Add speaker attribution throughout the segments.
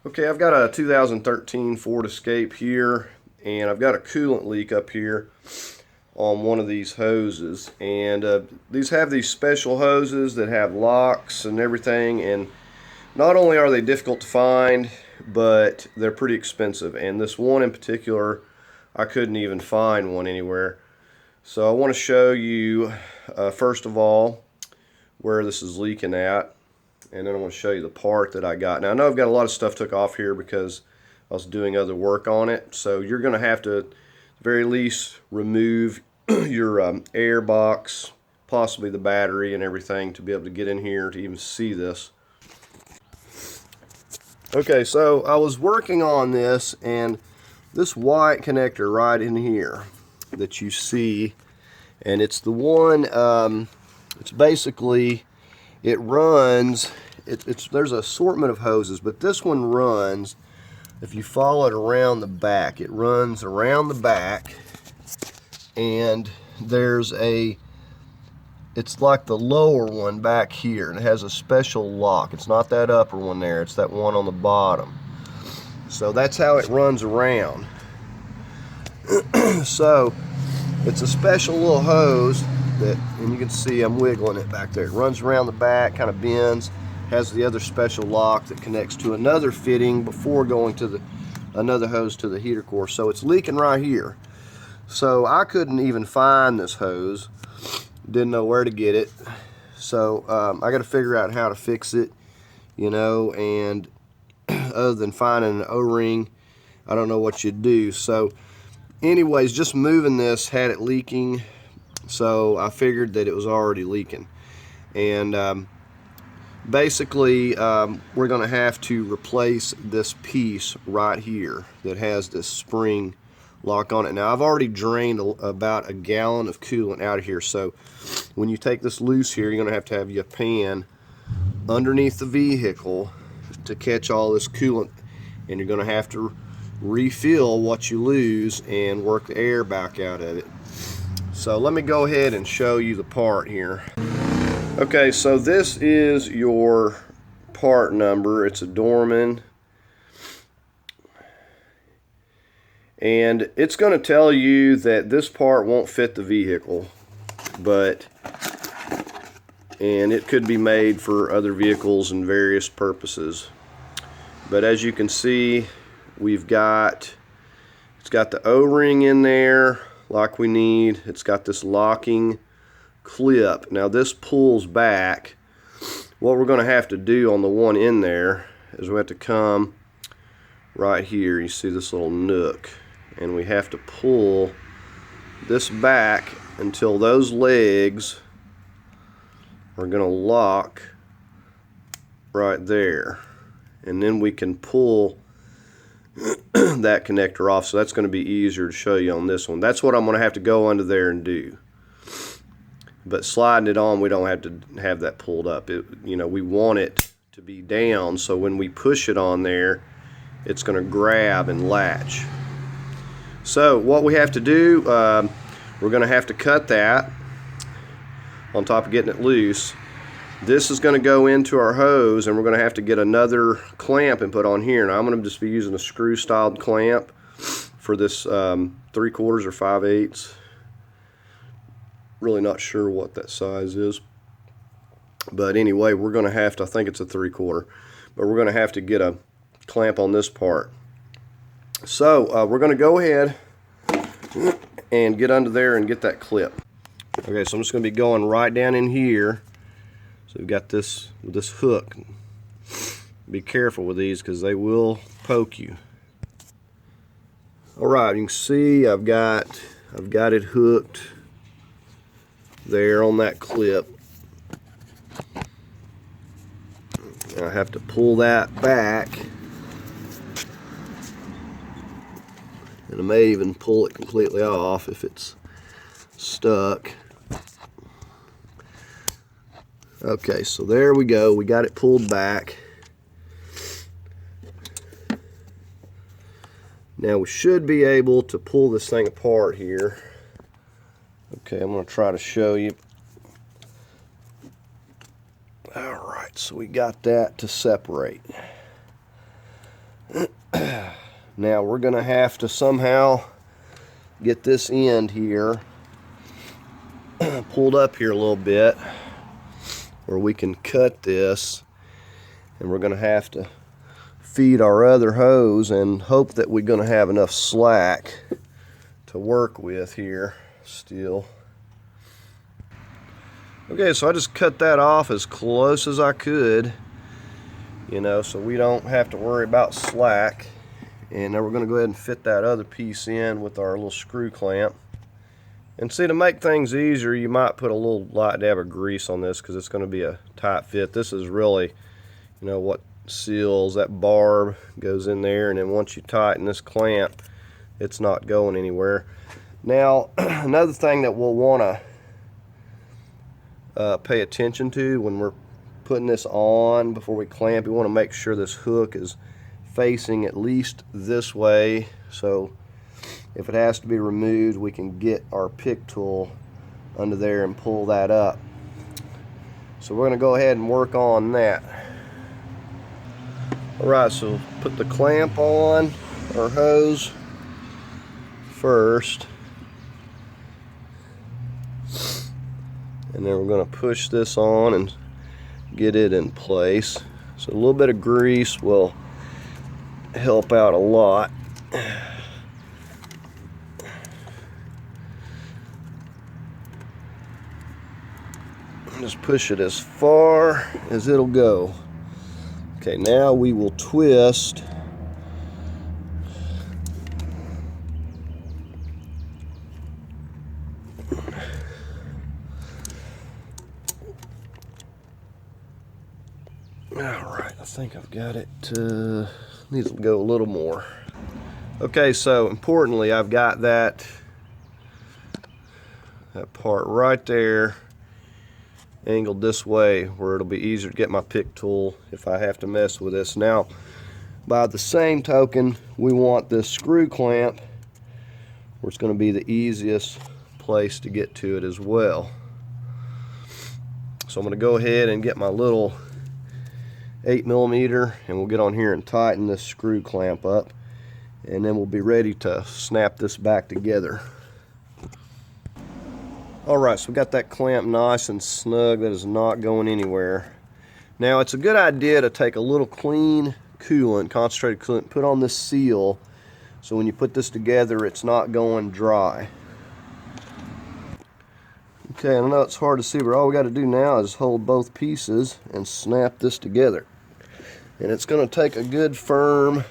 Speaker 1: Okay, I've got a 2013 Ford Escape here, and I've got a coolant leak up here on one of these hoses. And these have these special hoses that have locks and everything, and not only are they difficult to find, but they're pretty expensive. And this one in particular, I couldn't even find one anywhere. So I want to show you, first of all, where this is leaking at. And then I want to show you the part that I got. Now I know I've got a lot of stuff took off here because I was doing other work on it. So you're going to have to, at the very least, remove your air box, possibly the battery and everything, to be able to get in here to even see this. Okay, so I was working on this, and this white connector right in here that you see, and it's the one, it's basically, it runs, there's an assortment of hoses, but this one runs, if you follow it around the back, it runs around the back, and there's it's like the lower one back here, and it has a special lock. It's not that upper one there, it's that one on the bottom. So that's how it runs around. So it's a special little hose that, and you can see I'm wiggling it back there. It runs around the back, kind of bends, has the other special lock that connects to another fitting before going to another hose to the heater core. So it's leaking right here. So I couldn't even find this hose, didn't know where to get it. So I got to figure out how to fix it, you know, and other than finding an O-ring, I don't know what you'd do. So anyways, just moving this had it leaking, so I figured that it was already leaking. And basically we're going to have to replace this piece right here that has this spring lock on it. Now I've already drained about a gallon of coolant out of here, so when you take this loose here, you're going to have your pan underneath the vehicle to catch all this coolant, and you're going to have to refill what you lose and work the air back out of it. So let me go ahead and show you the part here. Okay, so this is your part number. It's a Dorman, and it's going to tell you that this part won't fit the vehicle, and it could be made for other vehicles and various purposes. But as you can see, it's got the O-ring in there like we need. It's got this locking clip. Now this pulls back. What we're going to have to do on the one in there is we have to come right here. You see this little nook, and we have to pull this back until those legs are going to lock right there, and then we can pull that connector off. So that's going to be easier to show you on this one. That's what I'm going to have to go under there and do. But sliding it on, we don't have to have that pulled up. You know, we want it to be down, so when we push it on there, it's going to grab and latch. So what we have to do, we're going to have to cut that on top of getting it loose. This is going to go into our hose, and we're going to have to get another clamp and put on here. Now I'm going to just be using a screw styled clamp for this 3/4 or 5/8. Really not sure what that size is, but anyway, we're going to have to, I think it's a 3/4, but we're going to have to get a clamp on this part. So we're going to go ahead and get under there and get that clip. Okay, so I'm just going to be going right down in here. So we've got this hook. Be careful with these because they will poke you. All right, you can see I've got it hooked there on that clip. I have to pull that back, and I may even pull it completely off if it's stuck. Okay, so there we go. We got it pulled back. Now we should be able to pull this thing apart here. Okay, I'm going to try to show you. Alright, so we got that to separate. Now we're going to have to somehow get this end here pulled up here a little bit where we can cut this, and we're going to have to feed our other hose and hope that we're going to have enough slack to work with here still. Okay, so I just cut that off as close as I could, you know, so we don't have to worry about slack. And now we're going to go ahead and fit that other piece in with our little screw clamp. And see, to make things easier, you might put a little light dab of grease on this because it's going to be a tight fit. This is really, you know, what seals that barb goes in there, and then once you tighten this clamp, it's not going anywhere. Now, another thing that we'll want to pay attention to when we're putting this on before we clamp, we want to make sure this hook is facing at least this way, so if it has to be removed, we can get our pick tool under there and pull that up. So we're going to go ahead and work on that. Alright, so put the clamp on our hose first, and then we're going to push this on and get it in place. So a little bit of grease will help out a lot. Just push it as far as it'll go. Okay, now we will twist Alright, I think I've got it. Needs to go a little more. Okay, so importantly, I've got that part right there angled this way where it'll be easier to get my pick tool if I have to mess with this. Now, by the same token, we want this screw clamp where it's going to be the easiest place to get to it as well. So I'm going to go ahead and get my little 8mm, and we'll get on here and tighten this screw clamp up, and then we'll be ready to snap this back together. Alright, so we got that clamp nice and snug. That is not going anywhere. Now, it's a good idea to take a little clean coolant, concentrated coolant, put on this seal so when you put this together it's not going dry. Okay, I know it's hard to see, but all we got to do now is hold both pieces and snap this together. And it's going to take a good firm,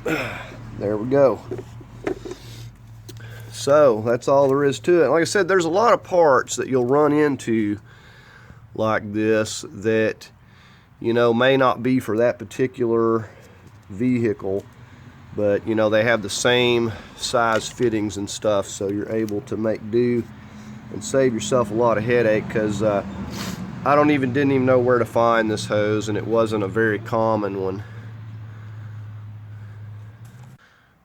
Speaker 1: there we go. So that's all there is to it. Like I said, there's a lot of parts that you'll run into like this that, you know, may not be for that particular vehicle, but you know, they have the same size fittings and stuff, so you're able to make do and save yourself a lot of headache, because I didn't even know where to find this hose, and it wasn't a very common one.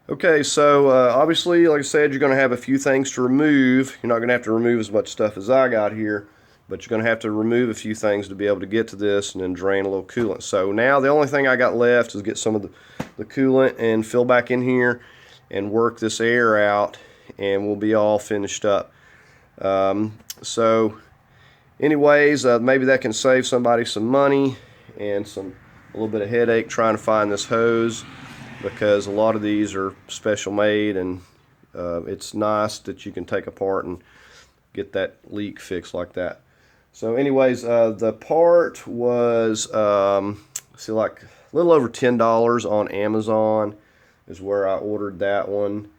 Speaker 1: Okay, so obviously, like I said, you're going to have a few things to remove. You're not going to have to remove as much stuff as I got here, but you're going to have to remove a few things to be able to get to this and then drain a little coolant. So now the only thing I got left is get some of the coolant and fill back in here and work this air out, and we'll be all finished up. So anyways, maybe that can save somebody some money and a little bit of headache trying to find this hose, because a lot of these are special made, and it's nice that you can take apart and get that leak fixed like that. So anyways, the part was like a little over $10 on Amazon is where I ordered that one.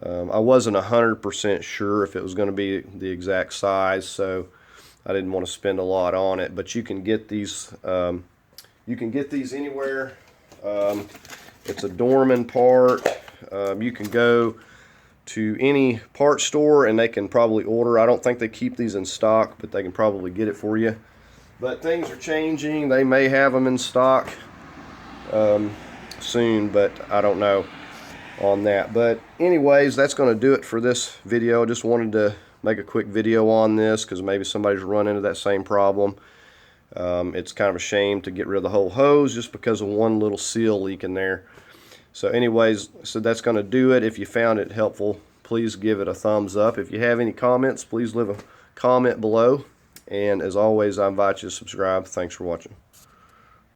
Speaker 1: I wasn't 100% sure if it was going to be the exact size, so I didn't want to spend a lot on it. But you can get these anywhere. It's a Dorman part. You can go to any part store and they can probably order. I don't think they keep these in stock, but they can probably get it for you. But things are changing. They may have them in stock soon, but I don't know on that. But anyways, that's going to do it for this video. I just wanted to make a quick video on this because maybe somebody's run into that same problem. It's kind of a shame to get rid of the whole hose just because of one little seal leak in there. So anyways, so that's going to do it. If you found it helpful, please give it a thumbs up. If you have any comments, please leave a comment below. And as always, I invite you to subscribe. Thanks for watching.